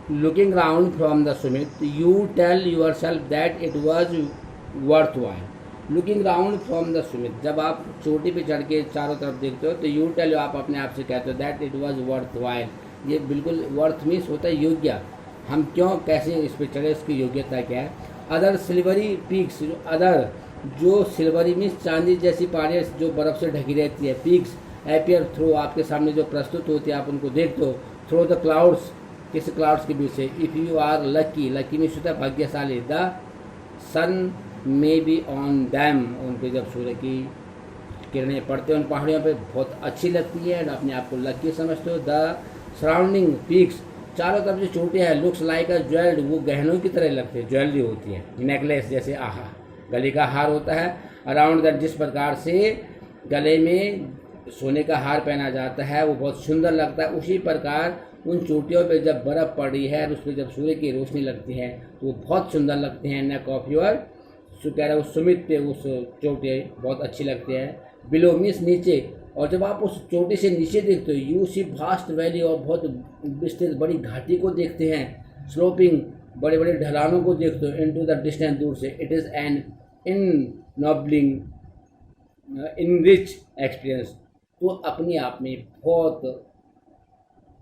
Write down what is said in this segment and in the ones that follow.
Looking round from the summit, you tell yourself that it was worthwhile. Looking round from the Sumit, जब आप चोटी पे चढ़ के चारों तरफ देखते हो तो यू टेल, आप अपने आप से कहते हो that it was worth while, ये बिल्कुल वर्थ मीन्स होता है योग्य, हम क्यों कैसे इस पे चढ़े, इसकी योग्यता क्या है। अदर सिल्वरी पीक्स, अदर जो सिल्वरी मीन्स चांदी जैसी पहाड़ियाँ जो बर्फ़ से ढकी रहती है, पीक्स अपीयर थ्रू, आपके सामने जो प्रस्तुत होती है आप उनको देखते हो, थ्रू द क्लाउड्स, किस क्लाउड्स के बीच से। If you are lucky, lucky means होता है भाग्यशाली, the sun may be on them, उन पर जब सूर्य की किरणें पड़ते हैं उन पहाड़ियों पे बहुत अच्छी लगती है, अपने आप को लकी समझते हो। द सराउंडिंग पीक्स, चारों तरफ जो चोटियाँ हैं, लुक्स लाइक अ ज्वेल्ड, वो गहनों की तरह लगते हैं, ज्वेलरी होती है, नेकलेस जैसे आहा गले का हार होता है। अराउंड दैट, जिस प्रकार से गले में सोने का हार पहना जाता है वो बहुत सुंदर लगता है, उसी प्रकार उन चोटियों पे जब बर्फ़ पड़ी है और उस पर जब सूर्य की रोशनी लगती है तो वो बहुत सुंदर लगते हैं। नेक ऑफ योर, कह रहा है उस सुमित पे उस चोटी बहुत अच्छी लगती है। बिलो मीन्स नीचे, और जब आप उस चोटी से नीचे देखते हो यू सी वास्ट वैली, और बहुत विस्तृत बड़ी घाटी को देखते हैं। स्लोपिंग, बड़े बड़े ढलानों को देखते हो। इनटू द डिस्टेंस, दूर से। It is an ennobling enrich experience, तो अपने आप में बहुत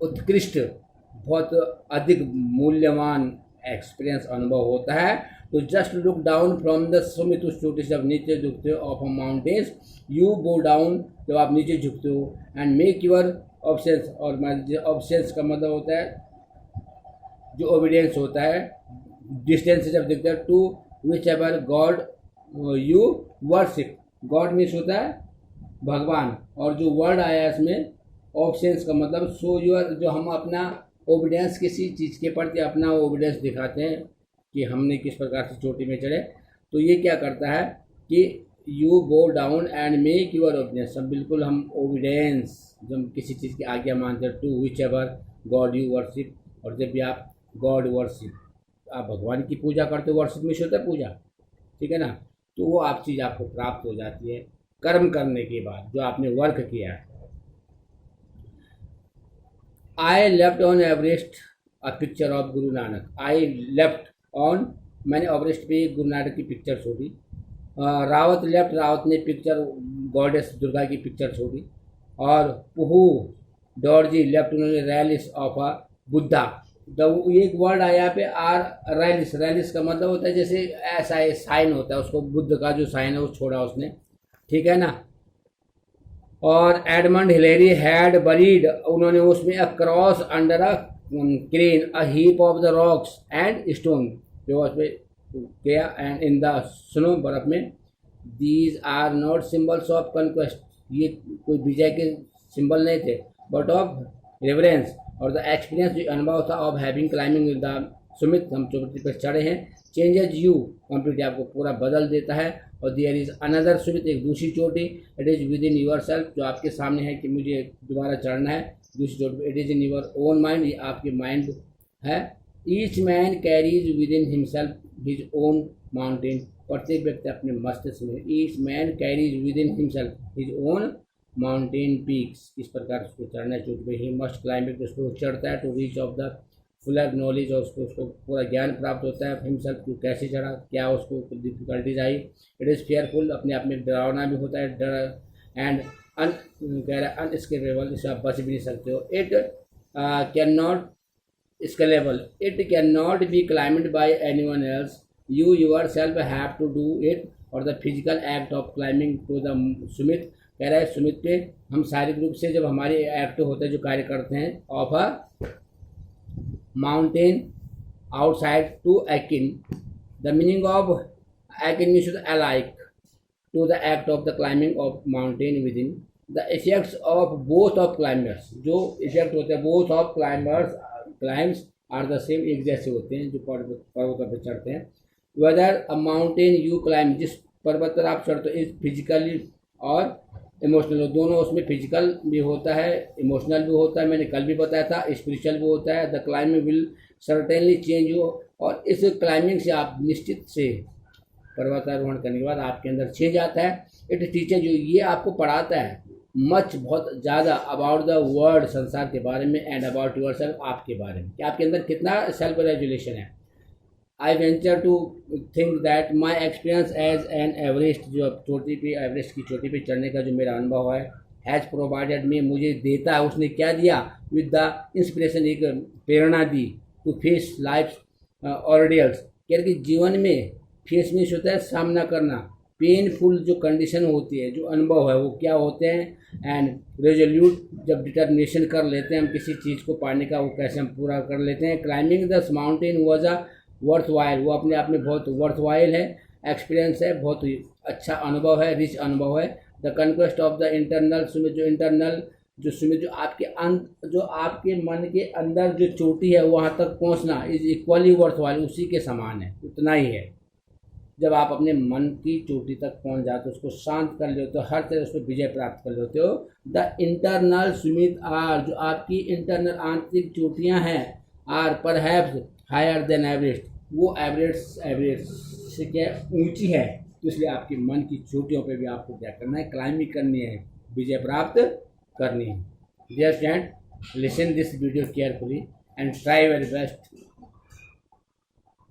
उत्कृष्ट, बहुत अधिक मूल्यवान एक्सपीरियंस अनुभव होता है। तो just look down from the Sumit, उस चोटी से जब नीचे झुकते हो, of a mountains, you go down, जब आप नीचे झुकते हो, एंड मेक यूर ऑब्सेंस, और ऑब्सेंस का मतलब होता है जो ओबीडियंस होता है, डिस्टेंस से जब देखते हैं, to whichever god you worship, god means होता है भगवान, और जो वर्ड आया है इसमें ऑब्सेंस का मतलब सो यूर, जो हम अपना ओबीडियंस किसी चीज़ के प्रति अपना ओबीडियंस दिखाते हैं कि हमने किस प्रकार से चोटी में चढ़े, तो ये क्या करता है कि you go down and make your obedience, सब बिल्कुल हम ओबीडियंस, जब हम किसी चीज़ की आज्ञा मानते हैं, to whichever god you worship, और जब भी आप गॉड वर्शिप, आप भगवान की पूजा करते हो, वर्शिप में होता है पूजा, ठीक है ना, तो वो आप चीज़ आपको प्राप्त हो जाती है कर्म करने के बाद, जो आपने वर्क किया है। I left on Everest a picture of Guru Nanak, I left on, मैंने एवरेस्ट पे गुरु नानक की पिक्चर छोड़ी। रावत लेफ्ट, रावत ने पिक्चर गॉडेस दुर्गा की पिक्चर छोड़ी। और पुहू डॉर्जी लेफ्ट, उन्होंने रैलिस ऑफ अ बुद्धा, जब एक वर्ड आया यहाँ पे आर, रैलिस, रैलिस का मतलब होता है जैसे ऐसा साइन होता है, उसको बुद्ध का जो साइन है वो छोड़ा उसने, ठीक है ना। और एडमंड हिलेरी हैड बरीड, उन्होंने उसमें a cross under a crane a heap of the rocks and stone, जो उसमें किया, एंड इन द स्नो, बर्फ में। These are not symbols of conquest, ये कोई विजय के सिंबल नहीं थे, बट ऑफ रेवरेंस, और द एक्सपीरियंस, जो अनुभव था, of having climbing the summit, हम चोटी पर चढ़े हैं। चेंजेज यू कंप्लीटली, आपको पूरा बदल देता है। और देयर इज़ अनदर सुमित, एक दूसरी चोटी, it is within yourself, जो आपके सामने है कि मुझे दोबारा चढ़ना है दूसरी चोटी पर। It is in your own mind, ये आपके माइंड है। Each man carries within himself his own mountain, प्रत्येक व्यक्ति अपने मस्तिष्क में, each man carries within himself his own mountain peaks, इस प्रकार उसको चढ़ना है चोटी पे। ही मस्ट क्लाइंब इट, उसको चढ़ता है, to reach of the fuller knowledge, और उसको पूरा ज्ञान प्राप्त होता है हिमसेल्फ को, कैसे चढ़ा, क्या उसको difficulties I. It is fearful, अपने आप में डरावना भी होता है, डर, एंड कह रहा है अनस्केलेबल, इसे आप बच भी नहीं सकते हो। It can not scalable, it cannot be climbed by anyone else, you yourself have to do it, और the physical act of climbing to the Sumit, कह रहा है सुमित पे हम शारीरिक रूप से जब हमारे एक्ट होते हैं, जो कार्य करते हैं, of a mountain outside to akin, the meaning of akin means alike to the act of the climbing of mountain within, the effects of both of climbers, जो इफेक्ट होते हैं both of climbers climbs are the same, एक जैसे होते हैं जो पर्वतों पर चढ़ते हैं। Whether a mountain you climb, जिस पर्वत पर आप चढ़ते हो, इज फिजिकली और इमोशनल, दोनों, उसमें फिजिकल भी होता है, इमोशनल भी होता है, मैंने कल भी बताया था, स्पिरिचुअल भी होता है। The climbing will certainly change you, और इस क्लाइंबिंग से आप निश्चित से पर्वतारोहण करने के बाद आपके अंदर चेंज आता है। इट टीचर, जो ये आपको पढ़ाता है, मच बहुत ज़्यादा अबाउट द वर्ल्ड संसार के बारे में एंड अबाउट योर सेल्फ आपके बारे में कि आपके अंदर कितना सेल्फ रेजुलेशन है। I venture to think that my experience as an Everest, जो अब चोटी पे एवरेस्ट की चोटी पे चढ़ने का जो मेरा अनुभव है, हैज़ प्रोवाइडेड में मुझे देता है, उसने क्या दिया, विद द इंस्पिरेशन, एक प्रेरणा दी, टू फेस लाइफ ऑर्डियल्स, कह कि जीवन में फेस मीन्स होता है सामना करना, पेनफुल जो कंडीशन होती है, जो अनुभव है वो क्या होते हैं, एंड रेजोल्यूट जब डिटर्मिनेशन कर लेते हैं हम किसी चीज़ को पाने का, वो कैसे हम पूरा कर लेते हैं। क्लाइंबिंग दस mountain was a worth while, वो अपने आप में बहुत वर्थ वाइल है, एक्सपीरियंस है, बहुत अच्छा अनुभव है, रिच अनुभव है। The conquest of the internal Sumit, जो इंटरनल जो सुमित जो आपके जो आपके मन के अंदर जो चोटी है वहाँ तक पहुँचना, इज इक्वली वर्थ वाइल, उसी के समान है, उतना ही है। जब आप अपने मन की चोटी तक पहुंच जाते हो, उसको शांत कर लेते हो, हर तरह उस पर विजय प्राप्त कर लेते हो। द इंटरनल सुमित आर, जो आपकी इंटरनल आंतरिक चोटियां हैं, are perhaps higher than Everest, वो एवरेस्ट से क्या ऊंची है, तो इसलिए आपके मन की चोटियों पे भी आपको क्या करना है, क्लाइंबिंग करनी है, विजय प्राप्त करनी है। Dear friend, listen this video carefully and try very best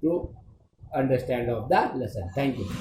to understand of the lesson. Thank you.